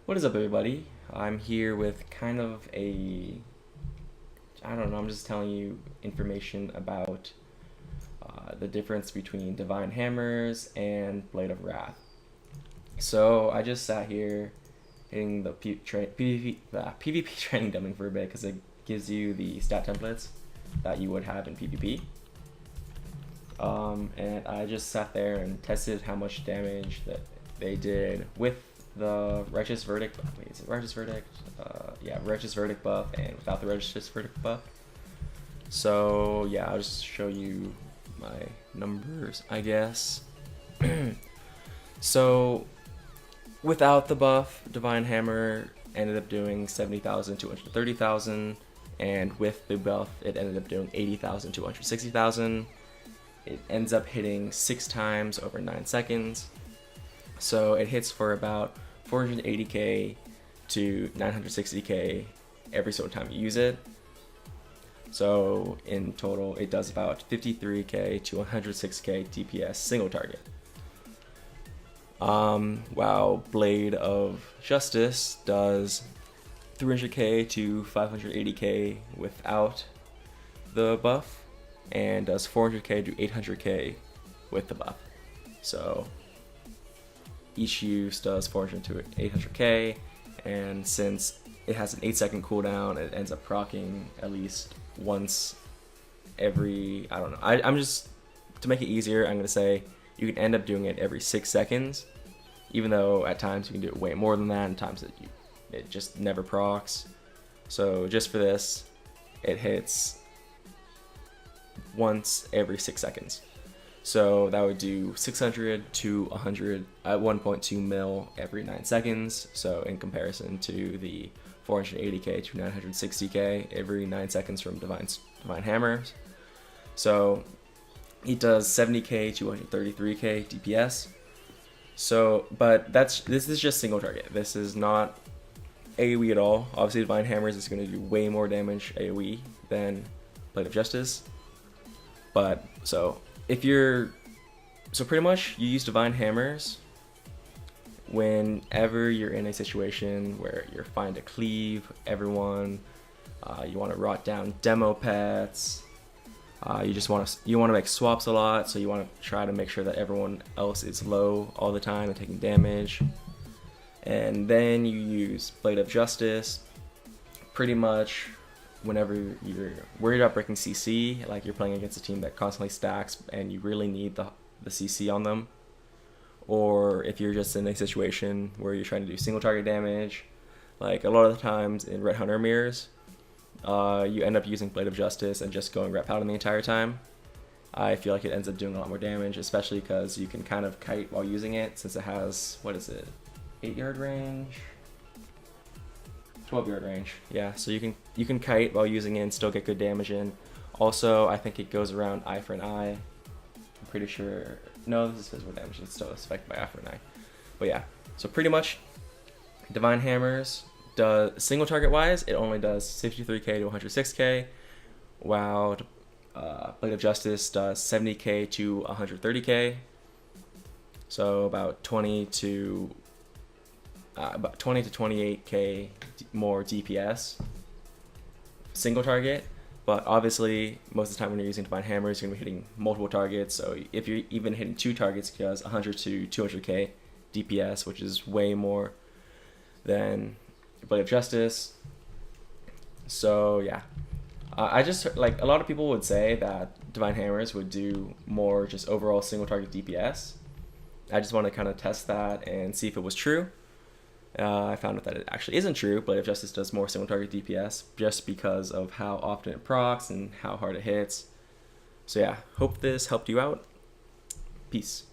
What is up, everybody? I'm here with kind of I don't know, I'm just telling you information about the difference between Divine Hammers and Blade of Wrath. So I just sat here hitting the PvP training dumbing for a bit because it gives you the stat templates that you would have in PvP. And I just sat there and tested how much damage that they did with the Righteous Verdict. Wait, is it Righteous Verdict? Yeah, Righteous Verdict buff and without the Righteous Verdict buff. So yeah, I'll just show you my numbers, I guess. So without the buff, Divine Hammer ended up doing 70,000 to 130,000, and with the buff, it ended up doing 80,000 to 160,000. It ends up hitting 6 times over 9 seconds. So it hits for about 480k to 960k every single time you use it. So in total, it does about 53k to 106k DPS single target. While Blade of Justice does 300k to 580k without the buff, and does 400k to 800k with the buff. So each use does 400 to 800k, and since it has an 8-second cooldown, it ends up proccing at least once every, I don't know, I'm just, to make it easier, I'm going to say you can end up doing it every 6 seconds, even though at times you can do it way more than that, and times it just never procs. So just for this, it hits once every 6 seconds. So that would do 600 to 100 at 1.2 mil every 9 seconds. So in comparison to the 480k to 960k every 9 seconds from Divine Hammers. So he does 70k to 133k DPS. So, but this is just single target. This is not AoE at all. Obviously, Divine Hammers is going to do way more damage AoE than Blade of Justice. But so pretty much you use Divine Hammers whenever you're in a situation where you're fine to cleave everyone, you want to rot down demo pets, you want to make swaps a lot, so you want to try to make sure that everyone else is low all the time and taking damage. And then you use Blade of Justice pretty much whenever you're worried about breaking CC, like you're playing against a team that constantly stacks and you really need the CC on them, or if you're just in a situation where you're trying to do single target damage, like a lot of the times in Red Hunter mirrors, you end up using Blade of Justice and just going Red Paladin the entire time. I feel like it ends up doing a lot more damage, especially because you can kind of kite while using it, since it has, 8-yard range? 12-yard range, yeah, so you can kite while using it and still get good damage in. Also, I think it goes around eye for an eye. I'm pretty sure, no, this is physical damage, it's still affected by eye for an eye. But yeah, so pretty much, Divine Hammers does, single target wise, it only does 63k to 106k, while Blade of Justice does 70k to 130k, so about 20 to 28k more DPS single target. But obviously most of the time when you're using Divine Hammers, you're going to be hitting multiple targets, so if you're even hitting 2 targets, it does 100 to 200k DPS, which is way more than Blade of Justice. So yeah, I just, like, a lot of people would say that Divine Hammers would do more just overall single target DPS. I just want to kind of test that and see if it was true. I found out that it actually isn't true. Blade of Justice does more single target DPS just because of how often it procs and how hard it hits. So yeah, hope this helped you out. Peace.